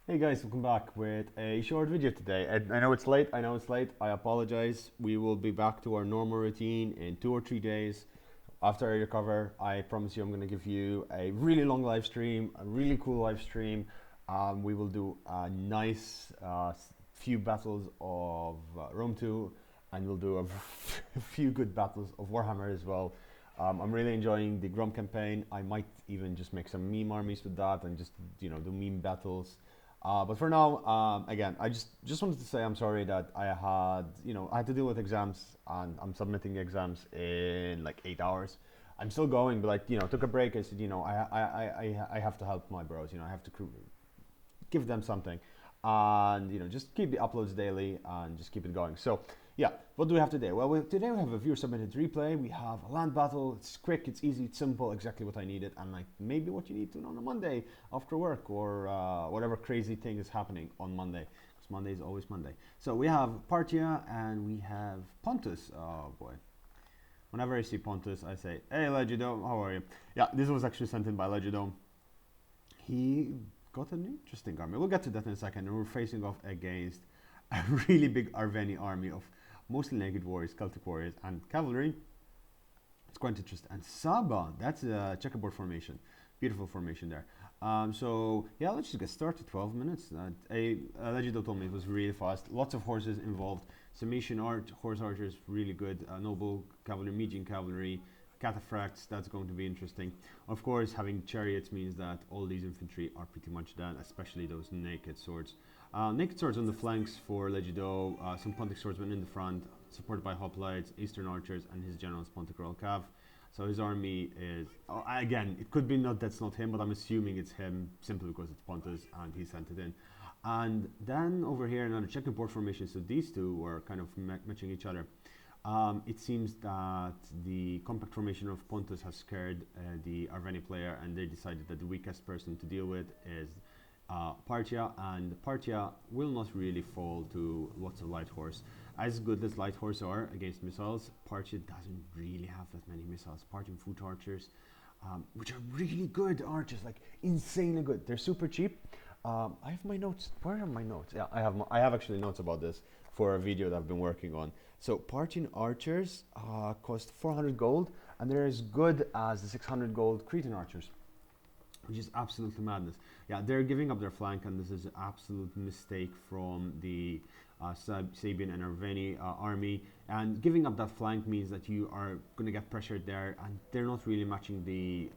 Hey guys, welcome back with a short video today. I know it's late, I apologize. We will be back to our normal routine in 2 or 3 days. After I recover, I promise you I'm going to give you a really long live stream, a really cool live stream. We will do a nice few battles of Rome 2, and we'll do a few good battles of Warhammer as well. I'm really enjoying the Grom campaign. I might even just make some meme armies with that and just do meme battles. But for now, again, I just wanted to say I'm sorry that I had to deal with exams, and I'm submitting the exams in like 8 hours. I'm still going, but took a break. I said, I have to help my bros. I have to give them something, and just keep the uploads daily and just keep it going. So yeah, what do we have today? Well, today we have a viewer submitted replay. We have a land battle. It's quick, it's easy, it's simple, exactly what I needed, and like maybe what you need to know on a Monday after work, or whatever crazy thing is happening on Monday, because Monday is always Monday. So we have Partia and we have Pontus. Oh boy. Whenever I see Pontus, I say, hey Legidome, how are you? Yeah, this was actually sent in by Legidome. He got an interesting army. We'll get to that in a second. And we're facing off against a really big Arverni army of mostly naked warriors, Celtic warriors, and cavalry. It's quite interesting. And Saba, that's a checkerboard formation. Beautiful formation there. So yeah, let's just get started. 12 minutes. Legido told me it was really fast. Lots of horses involved. Summation horse archers, really good. Noble cavalry, medium cavalry, cataphracts. That's going to be interesting. Of course, having chariots means that all these infantry are pretty much dead, especially those naked swords. Naked swords on the flanks for Legido, some Pontic swordsmen in the front, supported by hoplites, Eastern archers, and his generals Pontic Royal Cav. So his army is, again, it could be that's not him, but I'm assuming it's him simply because it's Pontus and he sent it in. And then over here, another checkerboard formation. So these two were kind of matching each other. It seems that the compact formation of Pontus has scared the Arverni player, and they decided that the weakest person to deal with is Partia, and Partia will not really fall to lots of light horse. As good as light horse are against missiles, Partia doesn't really have that many missiles. Partian foot archers, which are really good archers, like insanely good. They're super cheap. I have my notes. Where are my notes? Yeah, I have actually notes about this for a video that I've been working on. So Parthian archers cost 400 gold, and they're as good as the 600 gold Cretan archers, which is absolutely madness. Yeah, they're giving up their flank, and this is an absolute mistake from the Sabian and Arverni army. And giving up that flank means that you are going to get pressured there, and they're not really matching the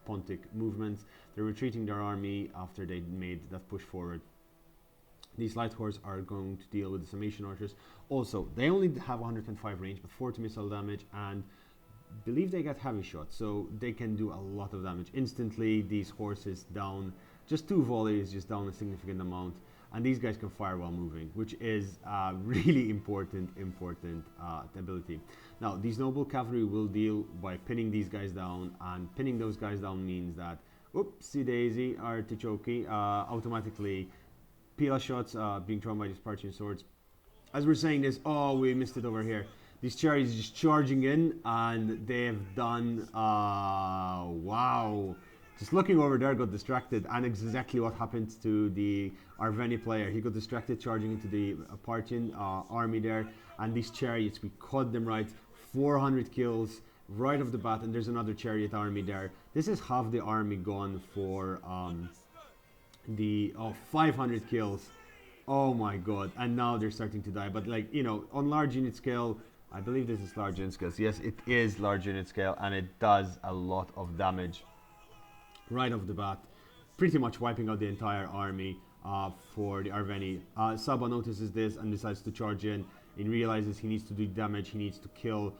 Pontic movements. They're retreating their army after they made that push forward. These light horse are going to deal with the summation archers. Also, they only have 105 range, but 40 missile damage, and believe they get heavy shots, so they can do a lot of damage instantly. These horses down, just 2 volleys, just down a significant amount, and these guys can fire while moving, which is a really important ability. Now, these noble cavalry will deal by pinning these guys down, and pinning those guys down means that, oopsie daisy, artichoke, automatically Pila shots being thrown by these Parthian swords. As we're saying this, oh, we missed it over here. These Chariots just charging in, and they've done, wow. Just looking over there, got distracted, and exactly what happened to the Arverni player. He got distracted charging into the Parthian army there, and these Chariots, we caught them right. 400 kills right off the bat, and there's another Chariot army there. This is half the army gone for 500 kills. Oh my god, and now they're starting to die. But on large unit scale, I believe this is large unit scale. Yes, it is large unit scale, and it does a lot of damage right off the bat, pretty much wiping out the entire army for the Arverni. Saba notices this and decides to charge in. He realizes he needs to do damage. He needs to kill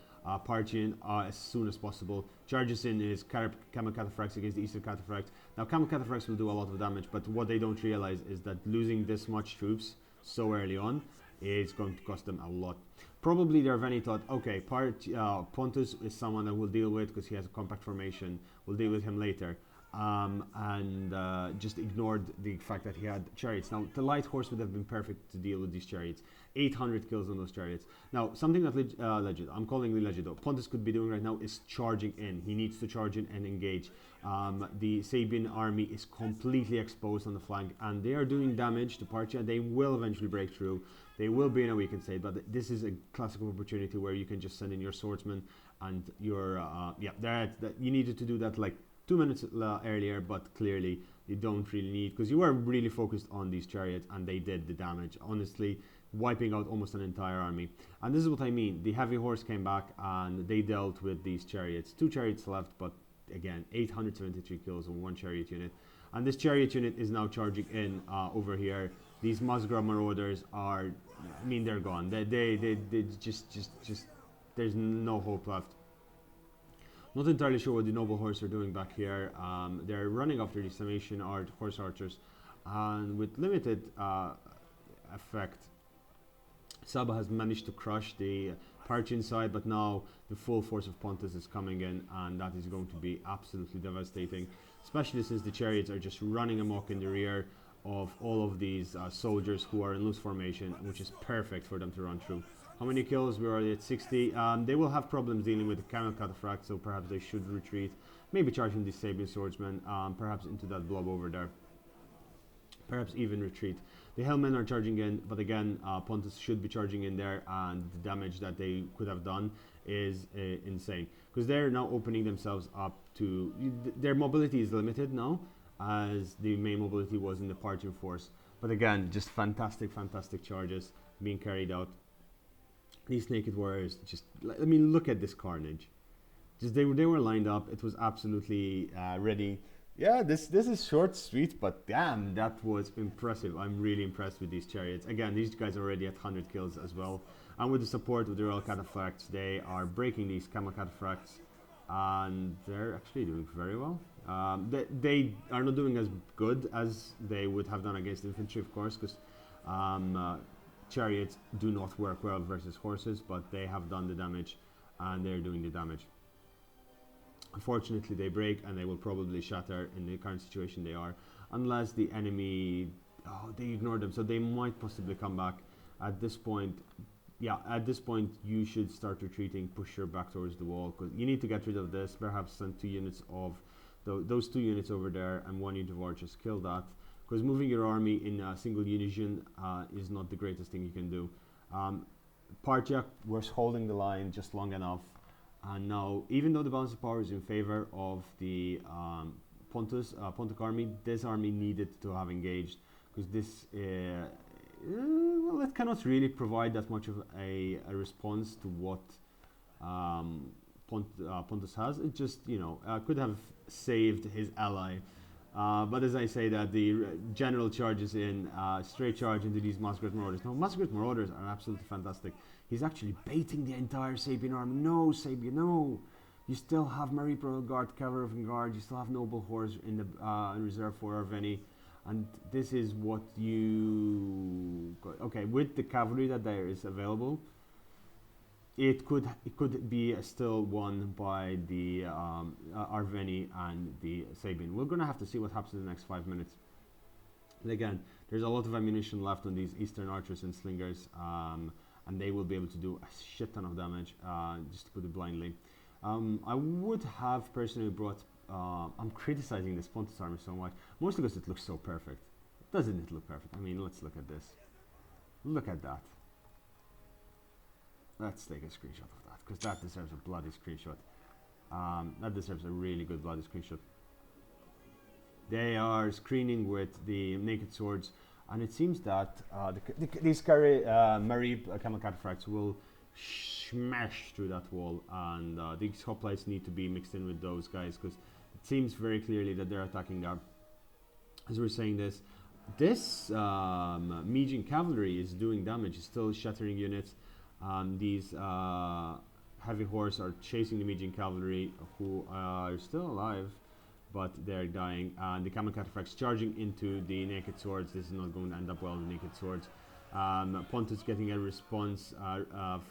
Parthian as soon as possible. Charges in his Camel Cataphracts against the Eastern Cataphracts. Now, Camel Cataphracts will do a lot of damage, but what they don't realize is that losing this much troops so early on is going to cost them a lot. Probably the Arverni thought, okay, Pontus is someone that we'll deal with because he has a compact formation. We'll deal with him later. and just ignored the fact that he had chariots. Now, the light horse would have been perfect to deal with these chariots. 800 kills on those chariots. Now, something that legit, I'm calling the legit though, Pontus could be doing right now is charging in. He needs to charge in and engage. The Sabian army is completely exposed on the flank, and they are doing damage to Parthia. They will eventually break through. They will be in a weakened state, but this is a classic opportunity where you can just send in your swordsman and your, you needed to do that like 2 minutes earlier, but clearly you don't really need, because you were really focused on these chariots and they did the damage, honestly, wiping out almost an entire army. And this is what I mean. The heavy horse came back and they dealt with these chariots. 2 chariots left, but again, 873 kills on 1 chariot unit. And this chariot unit is now charging in over here. These Musgrave Marauders are, I mean, they're gone. They just, there's no hope left. Not entirely sure what the noble horse are doing back here. They're running after these Sarmatian horse archers, and with limited effect, Saba has managed to crush the Parthian side, but now the full force of Pontus is coming in, and that is going to be absolutely devastating, especially since the chariots are just running amok in the rear of all of these soldiers who are in loose formation, which is perfect for them to run through. How many kills? We're already at 60. They will have problems dealing with the camel cataphract, so perhaps they should retreat. Maybe charging the Sabian swordsman, perhaps into that blob over there. Perhaps even retreat. The Hellmen are charging in, but again, Pontus should be charging in there, and the damage that they could have done is insane. Because they're now opening themselves up to... Their mobility is limited now, as the main mobility was in the Parthian force. But again, just fantastic, fantastic charges being carried out. These naked warriors, just, I mean, look at this carnage. Just they were lined up. It was absolutely ready. Yeah, this is short, sweet, but damn, that was impressive. I'm really impressed with these chariots. Again, these guys are already at 100 kills as well. And with the support of the Royal Cataphracts, they are breaking these Camel Cataphracts, and they're actually doing very well. They are not doing as good as they would have done against infantry, of course, because chariots do not work well versus horses, but they have done the damage, and they're doing the damage. Unfortunately, they break, and they will probably shatter in the current situation they are, unless the enemy, they ignore them, so they might possibly come back. At this point, you should start retreating, push your back towards the wall, because you need to get rid of this, perhaps send 2 units of those 2 units over there, and 1 unit of archers, kill that. Because moving your army in a single unison is not the greatest thing you can do. Parthia was holding the line just long enough, and now, even though the balance of power is in favor of the Pontic army, this army needed to have engaged, because this, well, it cannot really provide that much of a response to what Pontus has. It just, could have saved his ally. But as I say that, the general charges in, straight charge into these Musgrave Marauders. Now, Musgrave Marauders are absolutely fantastic. He's actually baiting the entire Sabian army. No, Sabian, no! You still have Maripro Guard, Cavalry Guard, you still have Noble Horse in the reserve for Arverni. And this is what you... Okay, with the cavalry that there is available, it could be still won by the Arverni and the Sabian. We're going to have to see what happens in the next 5 minutes. And again, there's a lot of ammunition left on these Eastern archers and slingers, and they will be able to do a shit ton of damage, just to put it blindly. I would have personally brought... I'm criticizing this Pontus army so much, mostly because it looks so perfect. Doesn't it look perfect? I mean, let's look at this. Look at that. Let's take a screenshot of that, because that deserves a bloody screenshot. That deserves a really good bloody screenshot. They are screening with the naked swords, and it seems that these Marie Camel Cataphracts will smash through that wall, and these hoplites need to be mixed in with those guys, because it seems very clearly that they're attacking there. As we're saying this Magian cavalry is doing damage, it's still shattering units. These heavy horse are chasing the Magian cavalry, who are still alive, but they're dying. And the Camel Cataphracts charging into the naked swords. This is not going to end up well with the naked swords. Pontus getting a response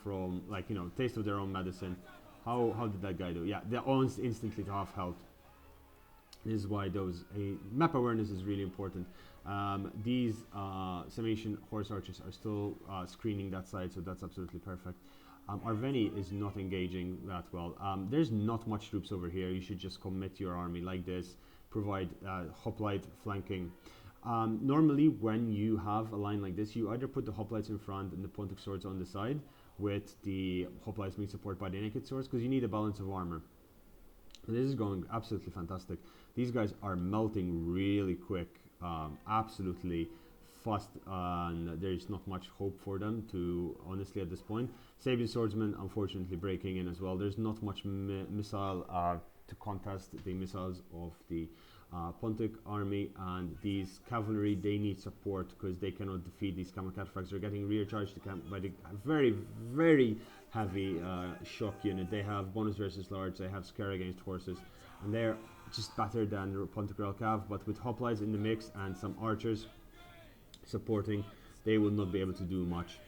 from, taste of their own medicine. How did that guy do? Yeah, they're almost instantly to half health. This is why those map awareness is really important. These summation horse archers are still screening that side, so that's absolutely perfect. Arverni is not engaging that well. There's not much troops over here. You should just commit your army like this, provide hoplite flanking. Normally, when you have a line like this, you either put the hoplites in front and the Pontic swords on the side, with the hoplites being supported by the naked swords, because you need a balance of armor. And this is going absolutely fantastic. These guys are melting really quick, absolutely fast, and there's not much hope for them to, honestly, at this point. Sabian swordsmen, unfortunately, breaking in as well. There's not much missile to contest the missiles of the Pontic army, and these cavalry, they need support because they cannot defeat these camel cataphracts. They're getting rear charged by the very, very heavy shock unit. They have bonus versus large, they have scare against horses, and they're just better than the Pontic Royal Cav, but with hoplites in the mix and some archers supporting, they will not be able to do much.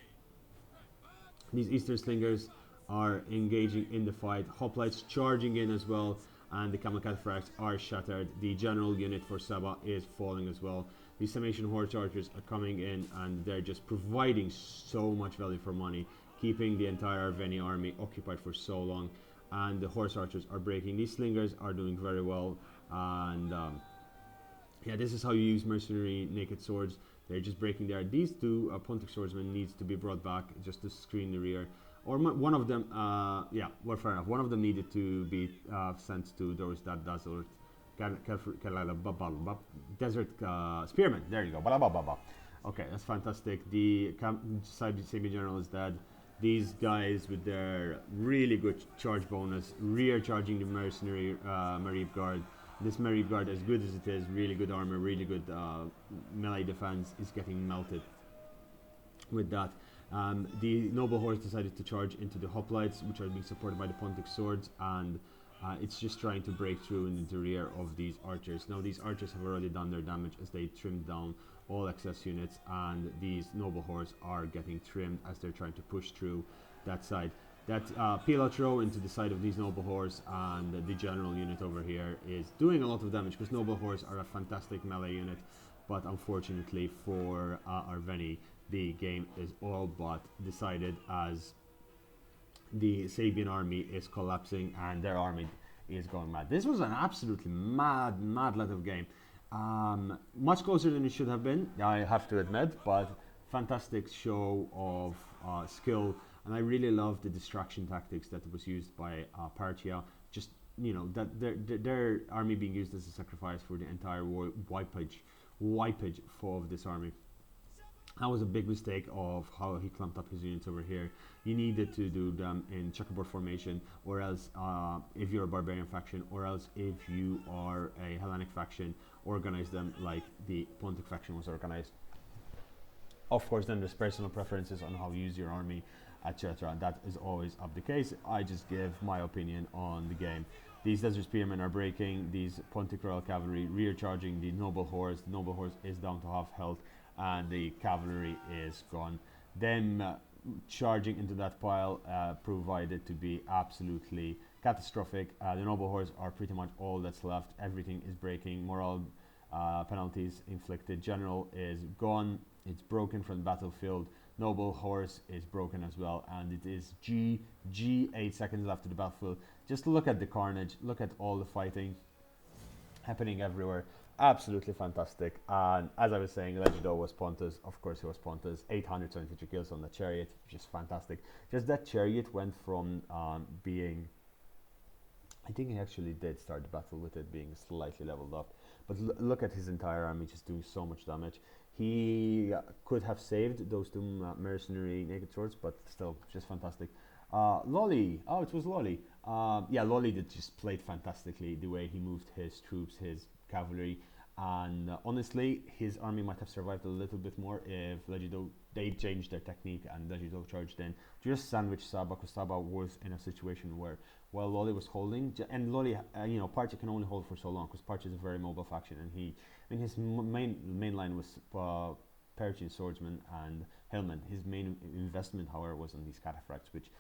These Eastern Slingers are engaging in the fight, hoplites charging in as well, and the camel cataphracts are shattered. The general unit for Saba is falling as well. The summation horse archers are coming in, and they're just providing so much value for money, keeping the entire Arverni army occupied for so long. And the horse archers are breaking. These slingers are doing very well, and yeah, this is how you use mercenary naked swords. They're just breaking there. These two Pontic swordsmen needs to be brought back just to screen the rear. Or one of them, yeah, well, fair enough. One of them needed to be sent to those that desert, desert spearmen. There you go. Okay, that's fantastic. The Sabian general is dead. These guys with their really good charge bonus, rear charging the mercenary Marib guard. This Marib guard, as good as it is, really good armor, really good melee defense, is getting melted with that. The noble horse decided to charge into the hoplites, which are being supported by the Pontic swords, and it's just trying to break through into the rear of these archers. Now these archers have already done their damage as they trimmed down all excess units, and these noble horse are getting trimmed as they're trying to push through that side. That peel out throw into the side of these noble horse, and the general unit over here is doing a lot of damage, because noble horse are a fantastic melee unit, but unfortunately for Arverni, the game is all but decided as the Sabian army is collapsing and their army is going mad. This was an absolutely mad let of game. Much closer than it should have been, I have to admit, but fantastic show of skill, and I really love the distraction tactics that was used by Partia. Just, you know, that their army being used as a sacrifice for the entire wipage of this army. That was a big mistake of how he clumped up his units over here. You needed to do them in checkerboard formation, or else if you're a barbarian faction, or else if you are a Hellenic faction, organize them like the Pontic faction was organized. Of course, then there's personal preferences on how you use your army, etc. That is always up the case. I just give my opinion on the game. These desert spearmen are breaking, these Pontic Royal Cavalry rear charging the noble horse. The noble horse is down to half health, and the cavalry is gone. Them charging into that pile provided to be absolutely catastrophic. The noble horse are pretty much all that's left. Everything is breaking. Morale penalties inflicted. General is gone. It's broken from the battlefield. Noble horse is broken as well, and it is GG. 8 seconds left to the battlefield. Just look at the carnage. Look at all the fighting happening everywhere. Absolutely fantastic. And as I was saying, Legido was Pontus. Of course he was Pontus. 873 kills on the Chariot, which is fantastic. Just that Chariot went from being, I think he actually did start the battle with it being slightly leveled up, but look at his entire army just doing so much damage. He could have saved those two mercenary naked swords, but still just fantastic. Lolly, oh, it was Lolly. Yeah, Lolly did just played fantastically the way he moved his troops, his cavalry, and honestly his army might have survived a little bit more if Legido, they changed their technique and Legido charged in, just sandwich Saba, because Saba was in a situation where while Lolly was holding, and Lolly, you know, Parcha can only hold for so long because Parcha is a very mobile faction, and he, I mean, his main line was Persian swordsman and Hillman. His main investment, however, was on these cataphracts, which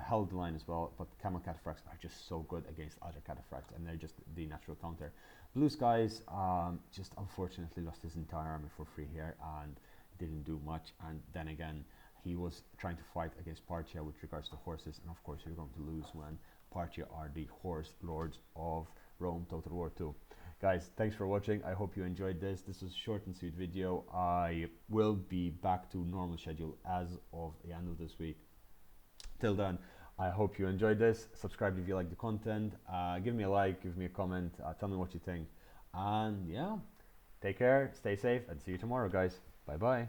held the line as well, but camel cataphracts are just so good against other cataphracts, and they're just the natural counter. Blue Skies just unfortunately lost his entire army for free here and didn't do much. And then again, he was trying to fight against Parthia with regards to horses, and of course you're going to lose when Parthia are the horse lords of Rome. Total War 2. Guys, thanks for watching. I hope you enjoyed this. This was a short and sweet video. I will be back to normal schedule as of the end of this week. Till then, I hope you enjoyed this. Subscribe if you like the content. Give me a like, give me a comment, tell me what you think. And yeah, take care, stay safe, and see you tomorrow, guys. Bye bye.